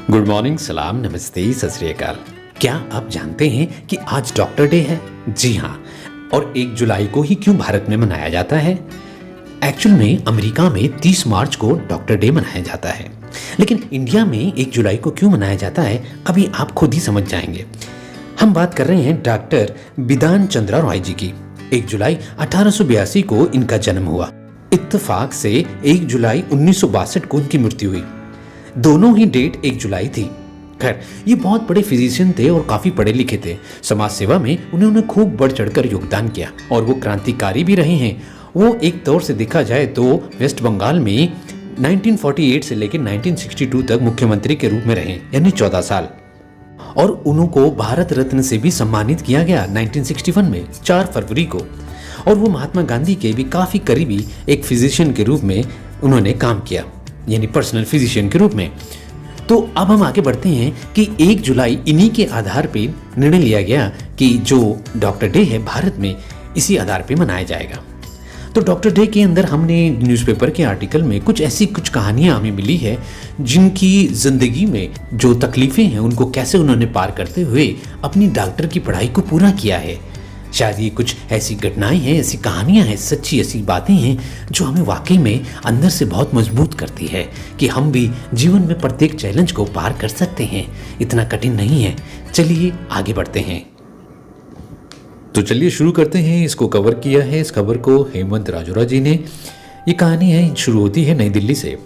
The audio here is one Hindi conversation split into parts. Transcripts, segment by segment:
गुड मॉर्निंग, सलाम, नमस्ते, सत श्री अकाल। क्या आप जानते हैं कि आज डॉक्टर डे है? जी हाँ। और 1 जुलाई को ही क्यों भारत में मनाया जाता है? एक्चुअल में अमेरिका में 30 मार्च को डॉक्टर डे मनाया जाता है, लेकिन इंडिया में 1 जुलाई को क्यों मनाया जाता है अभी आप खुद ही समझ जाएंगे। हम बात कर रहे हैं डॉक्टर बिधान चंद्रा रॉय जी की। 1 जुलाई 1882 को इनका जन्म हुआ। इत्तेफाक से 1 जुलाई 1962 को उनकी मृत्यु हुई। दोनों ही डेट 1 जुलाई थी। खैर, ये बहुत बड़े फिजिशियन थे और काफी पढ़े लिखे थे। समाज सेवा में उन्होंने खूब बढ़ चढ़कर योगदान किया और वो क्रांतिकारी भी रहे हैं। वो एक तौर से देखा जाए तो वेस्ट बंगाल में 1948 से लेकर 1962 तक मुख्यमंत्री के रूप में रहे, यानी 14 साल। और उनको भारत रत्न से भी सम्मानित किया गया 1961 में 4 फरवरी को। और वो महात्मा गांधी के भी काफी करीबी एक फिजिशियन के रूप में उन्होंने काम किया, यानी पर्सनल फिजिशियन के रूप में। तो अब हम आगे बढ़ते हैं कि 1 जुलाई इन्हीं के आधार पे निर्णय लिया गया कि जो डॉक्टर डे है भारत में इसी आधार पे मनाया जाएगा। तो डॉक्टर डे के अंदर हमने न्यूज़पेपर के आर्टिकल में कुछ कहानियां हमें मिली है जिनकी जिंदगी में जो तकलीफें हैं उनको कैसे उन्होंने पार करते हुए अपनी डॉक्टर की पढ़ाई को पूरा किया है। शायद ये कुछ ऐसी घटनाएं हैं, ऐसी कहानियां हैं, सच्ची ऐसी बातें हैं जो हमें वाकई में अंदर से बहुत मजबूत करती है कि हम भी जीवन में प्रत्येक चैलेंज को पार कर सकते हैं। इतना कठिन नहीं है। चलिए आगे बढ़ते हैं। तो चलिए शुरू करते हैं। इसको कवर किया है, इस खबर को हेमंत राजौरा जी ने। ये कहानी है, शुरू होती है नई दिल्ली से।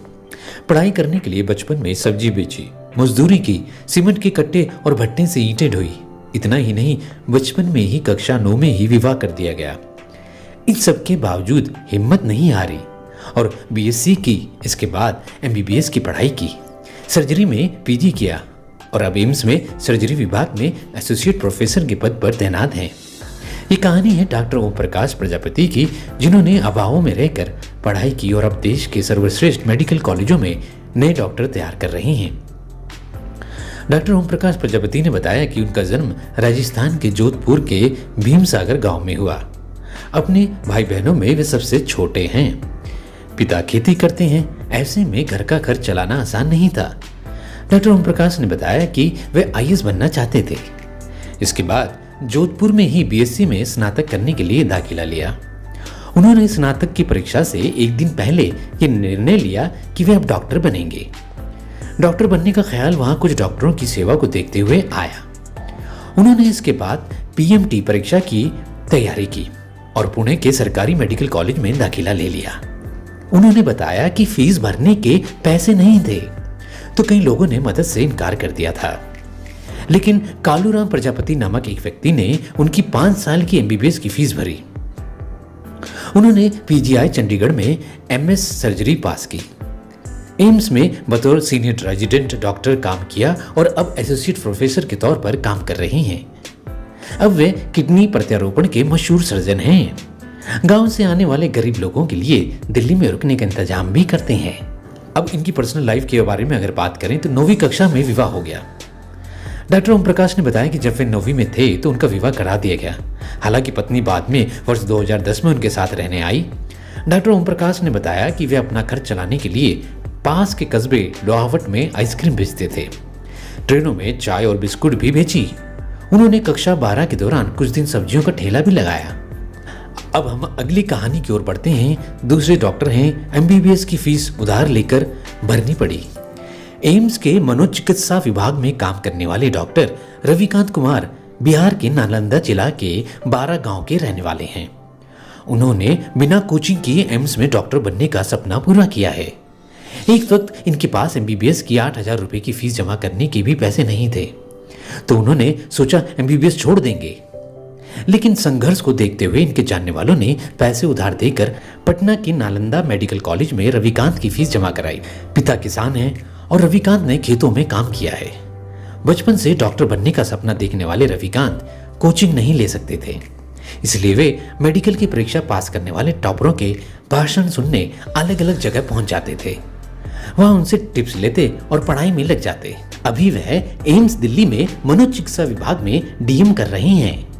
पढ़ाई करने के लिए बचपन में सब्जी बेची, मजदूरी की, सीमेंट के कट्टे और भट्टे से ईंटें ढोई। इतना ही नहीं, बचपन में ही कक्षा 9 में ही विवाह कर दिया गया। इन सब के बावजूद हिम्मत नहीं हारी और बीएससी की, इसके बाद एमबीबीएस की पढ़ाई की, सर्जरी में पीजी किया और अब एम्स में सर्जरी विभाग में एसोसिएट प्रोफेसर के पद पर तैनात हैं। ये कहानी है डॉक्टर ओम प्रकाश प्रजापति की, जिन्होंने अभावों में रहकर पढ़ाई की और अब देश के सर्वश्रेष्ठ मेडिकल कॉलेजों में नए डॉक्टर तैयार कर रहे हैं। डॉक्टर ओम प्रकाश प्रजापति ने बताया कि उनका जन्म राजस्थान के जोधपुर के भीमसागर गांव में हुआ। अपने भाई बहनों में वे सबसे छोटे हैं। पिता खेती करते हैं, ऐसे में घर का खर्च चलाना आसान नहीं था। डॉक्टर ओम प्रकाश ने बताया कि वे आईएएस बनना चाहते थे। इसके बाद जोधपुर में ही बीएससी में स्नातक करने के लिए दाखिला लिया। उन्होंने स्नातक की परीक्षा से एक दिन पहले ये निर्णय लिया कि वे अब डॉक्टर बनेंगे। डॉक्टर बनने का ख्याल वहां कुछ डॉक्टरों की सेवा को देखते हुए आया। उन्होंने इसके बाद पीएमटी परीक्षा की तैयारी की और पुणे के सरकारी मेडिकल कॉलेज में दाखिला ले लिया। उन्होंने बताया कि फीस भरने के पैसे नहीं थे, तो कई लोगों ने मदद से इनकार कर दिया था। लेकिन कालूराम प्रजापति नामक एक व्यक्ति ने उनकी 5 साल की एमबीबीएस की फीस भरी। उन्होंने पीजीआई चंडीगढ़ में एमएस सर्जरी पास की, एम्स में बतौर सीनियर रेजिडेंट डॉक्टर काम किया और अब एसोसिएट प्रोफेसर के तौर पर काम कर रहे हैं। अब वे किडनी प्रत्यारोपण के मशहूर सर्जन हैं। गांव से आने वाले गरीब लोगों के लिए दिल्ली में रुकने का इंतजाम भी करते हैं। अब इनकी पर्सनल लाइफ के बारे में अगर बात करें तो 9वीं कक्षा में विवाह हो गया। डॉक्टर ओम प्रकाश ने बताया कि जब वे 9वीं में थे तो उनका विवाह करा दिया गया। हालांकि पत्नी बाद में वर्ष 2010 में उनके साथ रहने आई। डॉक्टर ओम प्रकाश ने बताया कि वे अपना खर्च चलाने के लिए पास के कस्बे लोहावट में आइसक्रीम बेचते थे। ट्रेनों में चाय और बिस्कुट भी बेची। उन्होंने कक्षा 12 के दौरान कुछ दिन सब्जियों का ठेला भी लगाया। अब हम अगली कहानी की ओर बढ़ते हैं। दूसरे डॉक्टर हैं, एमबीबीएस की फीस उधार लेकर भरनी पड़ी। एम्स के मनोचिकित्सा विभाग में काम करने वाले डॉक्टर रविकांत कुमार बिहार के नालंदा जिला के 12 गांव के रहने वाले हैं। उन्होंने बिना कोचिंग किए एम्स में डॉक्टर बनने का सपना पूरा किया है। एक वक्त इनके पास एमबीबीएस की 8,000 रुपए की फीस जमा करने के भी पैसे नहीं थे, तो उन्होंने सोचा एमबीबीएस छोड़ देंगे। लेकिन संघर्ष को देखते हुए इनके जानने वालों ने पैसे उधार देकर पटना के नालंदा मेडिकल कॉलेज में रविकांत की फीस जमा कराई। पिता किसान हैं और रविकांत ने खेतों में काम किया है। बचपन से डॉक्टर बनने का सपना देखने वाले रविकांत कोचिंग नहीं ले सकते थे, इसलिए वे मेडिकल की परीक्षा पास करने वाले टॉपरों के भाषण सुनने अलग अलग जगह पहुंच जाते थे। वहां उनसे टिप्स लेते और पढ़ाई में लग जाते। अभी वह एम्स दिल्ली में मनोचिकित्सा विभाग में डीएम कर रहे हैं।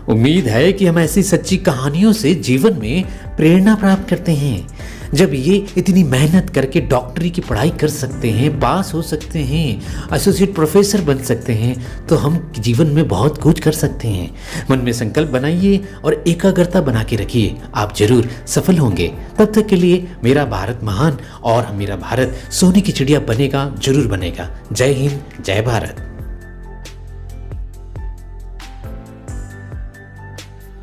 उम्मीद है कि हम ऐसी सच्ची कहानियों से जीवन में प्रेरणा प्राप्त करते हैं, जब ये इतनी मेहनत करके डॉक्टरी की पढ़ाई कर सकते हैं, पास हो सकते हैं, एसोसिएट प्रोफेसर बन सकते हैं, तो हम जीवन में बहुत कुछ कर सकते हैं। मन में संकल्प बनाइए और एकाग्रता बना के रखिए, आप जरूर सफल होंगे। तब तक के लिए मेरा भारत महान और मेरा भारत सोने की चिड़िया बनेगा, जरूर बनेगा। जय हिंद, जय भारत।